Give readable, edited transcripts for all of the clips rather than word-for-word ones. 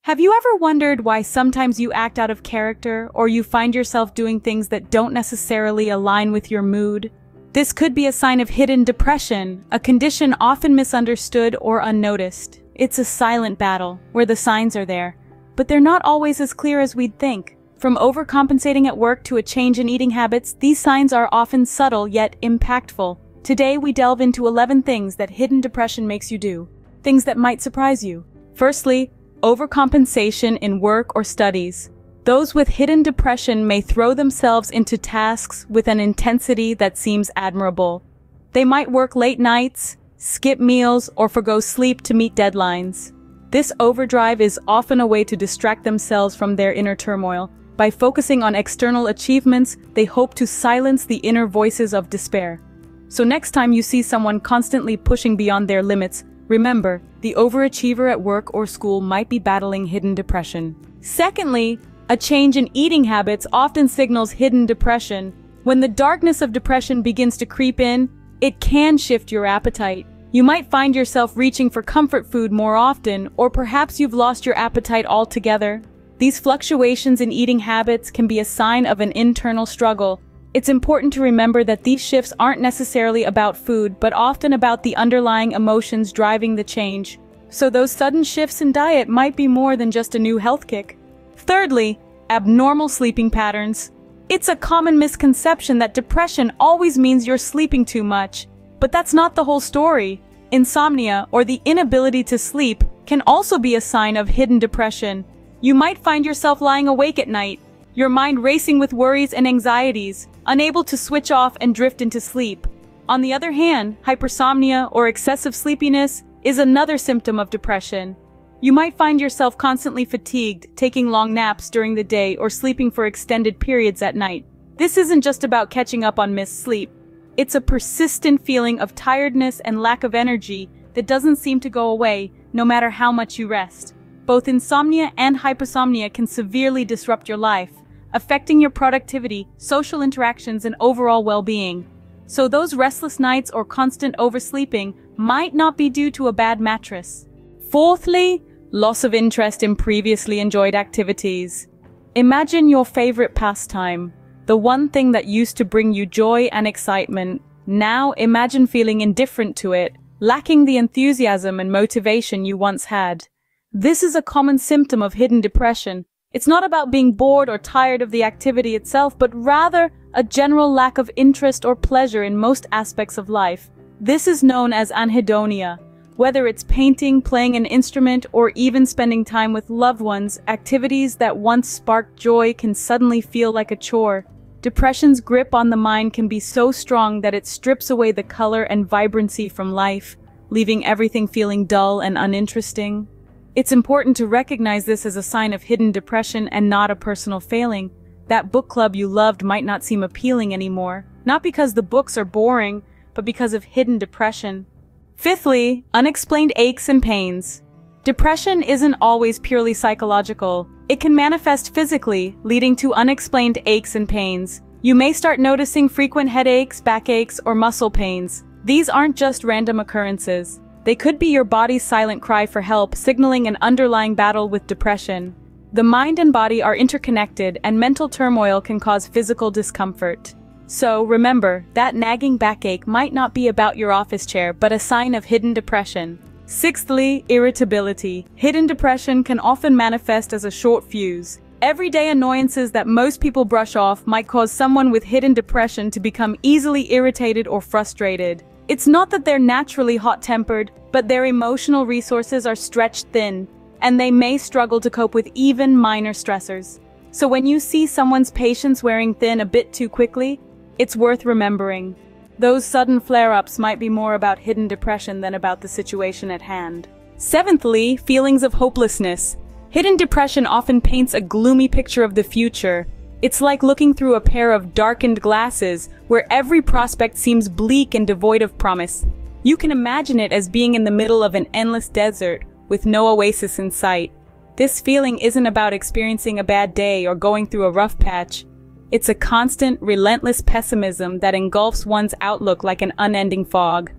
Have you ever wondered why sometimes you act out of character or you find yourself doing things that don't necessarily align with your mood? This could be a sign of hidden depression, a condition often misunderstood or unnoticed. It's a silent battle, where the signs are there, but they're not always as clear as we'd think. From overcompensating at work to a change in eating habits, these signs are often subtle yet impactful. Today we delve into 11 things that hidden depression makes you do, things that might surprise you. Firstly, overcompensation in work or studies. Those with hidden depression may throw themselves into tasks with an intensity that seems admirable. They might work late nights, skip meals, or forgo sleep to meet deadlines. This overdrive is often a way to distract themselves from their inner turmoil. By focusing on external achievements, they hope to silence the inner voices of despair. So next time you see someone constantly pushing beyond their limits, remember, the overachiever at work or school might be battling hidden depression. Secondly, a change in eating habits often signals hidden depression. When the darkness of depression begins to creep in, it can shift your appetite. You might find yourself reaching for comfort food more often, or perhaps you've lost your appetite altogether. These fluctuations in eating habits can be a sign of an internal struggle. It's important to remember that these shifts aren't necessarily about food, but often about the underlying emotions driving the change. So those sudden shifts in diet might be more than just a new health kick. Thirdly, abnormal sleeping patterns. It's a common misconception that depression always means you're sleeping too much. But that's not the whole story. Insomnia, or the inability to sleep, can also be a sign of hidden depression. You might find yourself lying awake at night, your mind racing with worries and anxieties, unable to switch off and drift into sleep. On the other hand, hypersomnia or excessive sleepiness is another symptom of depression. You might find yourself constantly fatigued, taking long naps during the day or sleeping for extended periods at night. This isn't just about catching up on missed sleep. It's a persistent feeling of tiredness and lack of energy that doesn't seem to go away, no matter how much you rest. Both insomnia and hypersomnia can severely disrupt your life, affecting your productivity, social interactions, and overall well-being. So those restless nights or constant oversleeping might not be due to a bad mattress. Fourthly, loss of interest in previously enjoyed activities. Imagine your favorite pastime, the one thing that used to bring you joy and excitement. Now imagine feeling indifferent to it, lacking the enthusiasm and motivation you once had. This is a common symptom of hidden depression. It's not about being bored or tired of the activity itself, but rather a general lack of interest or pleasure in most aspects of life. This is known as anhedonia. Whether it's painting, playing an instrument, or even spending time with loved ones, activities that once sparked joy can suddenly feel like a chore. Depression's grip on the mind can be so strong that it strips away the color and vibrancy from life, leaving everything feeling dull and uninteresting. It's important to recognize this as a sign of hidden depression and not a personal failing. That book club you loved might not seem appealing anymore, not because the books are boring, but because of hidden depression. Fifthly, unexplained aches and pains. Depression isn't always purely psychological. It can manifest physically, leading to unexplained aches and pains. You may start noticing frequent headaches, backaches, or muscle pains. These aren't just random occurrences. They could be your body's silent cry for help, signaling an underlying battle with depression. The mind and body are interconnected, and mental turmoil can cause physical discomfort. So remember, that nagging backache might not be about your office chair, but a sign of hidden depression. Sixthly, irritability. Hidden depression can often manifest as a short fuse. Everyday annoyances that most people brush off might cause someone with hidden depression to become easily irritated or frustrated. It's not that they're naturally hot-tempered, but their emotional resources are stretched thin, and they may struggle to cope with even minor stressors. So when you see someone's patience wearing thin a bit too quickly, it's worth remembering. Those sudden flare-ups might be more about hidden depression than about the situation at hand. Seventhly, feelings of hopelessness. Hidden depression often paints a gloomy picture of the future. It's like looking through a pair of darkened glasses, where every prospect seems bleak and devoid of promise. You can imagine it as being in the middle of an endless desert, with no oasis in sight. This feeling isn't about experiencing a bad day or going through a rough patch. It's a constant, relentless pessimism that engulfs one's outlook like an unending fog.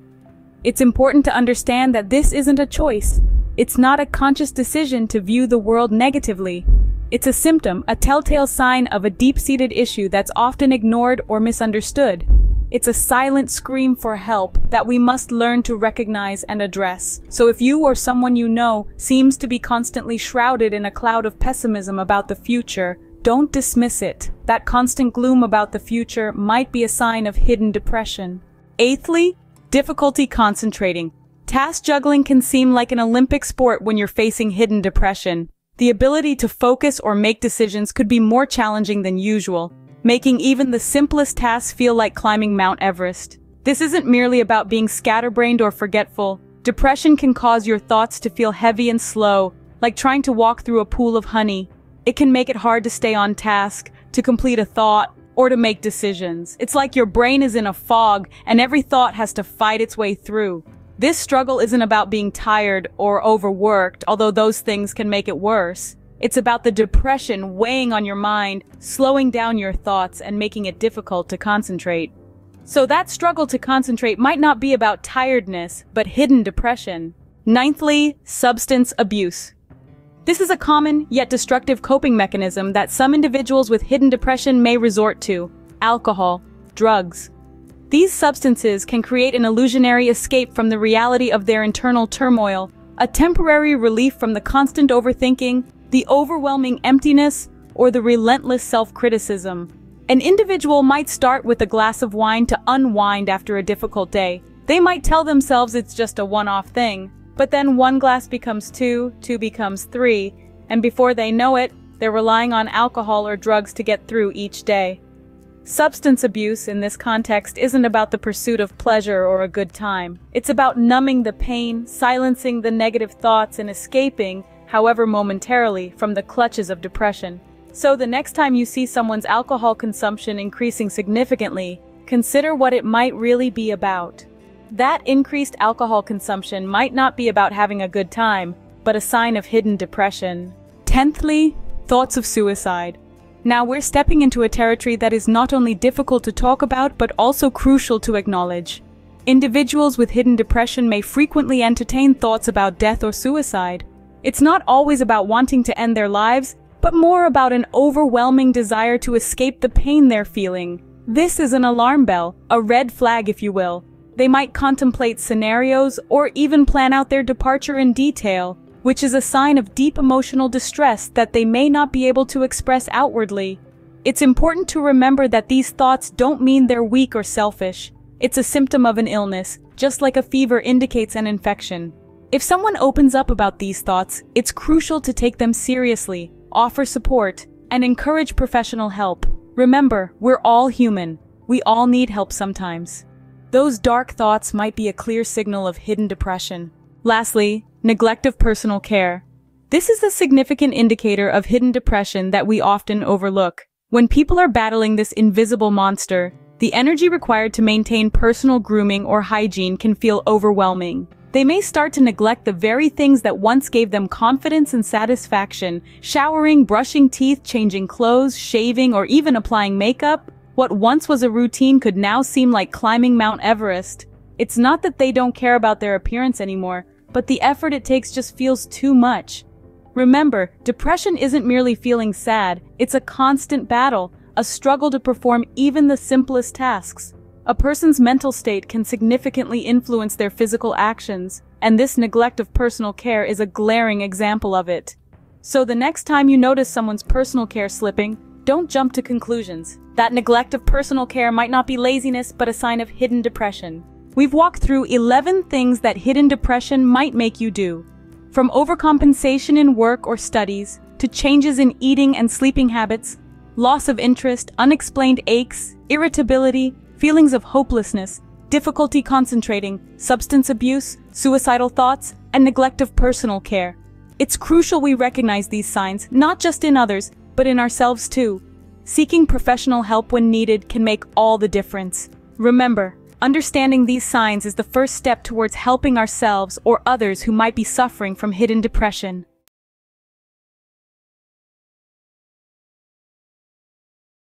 It's important to understand that this isn't a choice. It's not a conscious decision to view the world negatively. It's a symptom, a telltale sign of a deep-seated issue that's often ignored or misunderstood. It's a silent scream for help that we must learn to recognize and address. So if you or someone you know seems to be constantly shrouded in a cloud of pessimism about the future, don't dismiss it. That constant gloom about the future might be a sign of hidden depression. Eighthly, difficulty concentrating. Task juggling can seem like an Olympic sport when you're facing hidden depression. The ability to focus or make decisions could be more challenging than usual, making even the simplest tasks feel like climbing Mount Everest. This isn't merely about being scatterbrained or forgetful. Depression can cause your thoughts to feel heavy and slow, like trying to walk through a pool of honey. It can make it hard to stay on task, to complete a thought, or to make decisions. It's like your brain is in a fog and every thought has to fight its way through. This struggle isn't about being tired or overworked, although those things can make it worse. It's about the depression weighing on your mind, slowing down your thoughts, and making it difficult to concentrate. So that struggle to concentrate might not be about tiredness, but hidden depression. Ninthly, substance abuse. This is a common, yet destructive coping mechanism that some individuals with hidden depression may resort to: alcohol, drugs. These substances can create an illusionary escape from the reality of their internal turmoil, a temporary relief from the constant overthinking, the overwhelming emptiness, or the relentless self-criticism. An individual might start with a glass of wine to unwind after a difficult day. They might tell themselves it's just a one-off thing, but then one glass becomes two, two becomes three, and before they know it, they're relying on alcohol or drugs to get through each day. Substance abuse in this context isn't about the pursuit of pleasure or a good time. It's about numbing the pain, silencing the negative thoughts, and escaping, however momentarily, from the clutches of depression. So the next time you see someone's alcohol consumption increasing significantly, consider what it might really be about. That increased alcohol consumption might not be about having a good time, but a sign of hidden depression. Tenthly, thoughts of suicide. Now we're stepping into a territory that is not only difficult to talk about, but also crucial to acknowledge. Individuals with hidden depression may frequently entertain thoughts about death or suicide. It's not always about wanting to end their lives, but more about an overwhelming desire to escape the pain they're feeling. This is an alarm bell, a red flag if you will. They might contemplate scenarios or even plan out their departure in detail, which is a sign of deep emotional distress that they may not be able to express outwardly. It's important to remember that these thoughts don't mean they're weak or selfish. It's a symptom of an illness, just like a fever indicates an infection. If someone opens up about these thoughts, it's crucial to take them seriously, offer support, and encourage professional help. Remember, we're all human. We all need help sometimes. Those dark thoughts might be a clear signal of hidden depression. Lastly, neglect of personal care. This is a significant indicator of hidden depression that we often overlook. When people are battling this invisible monster, the energy required to maintain personal grooming or hygiene can feel overwhelming. They may start to neglect the very things that once gave them confidence and satisfaction: showering, brushing teeth, changing clothes, shaving, or even applying makeup. What once was a routine could now seem like climbing Mount Everest. It's not that they don't care about their appearance anymore, but the effort it takes just feels too much. Remember, depression isn't merely feeling sad, it's a constant battle, a struggle to perform even the simplest tasks. A person's mental state can significantly influence their physical actions, and this neglect of personal care is a glaring example of it. So the next time you notice someone's personal care slipping, don't jump to conclusions. That neglect of personal care might not be laziness, but a sign of hidden depression. We've walked through 11 things that hidden depression might make you do. From overcompensation in work or studies, to changes in eating and sleeping habits, loss of interest, unexplained aches, irritability, feelings of hopelessness, difficulty concentrating, substance abuse, suicidal thoughts, and neglect of personal care. It's crucial we recognize these signs, not just in others, but in ourselves too. Seeking professional help when needed can make all the difference. Remember, understanding these signs is the first step towards helping ourselves or others who might be suffering from hidden depression.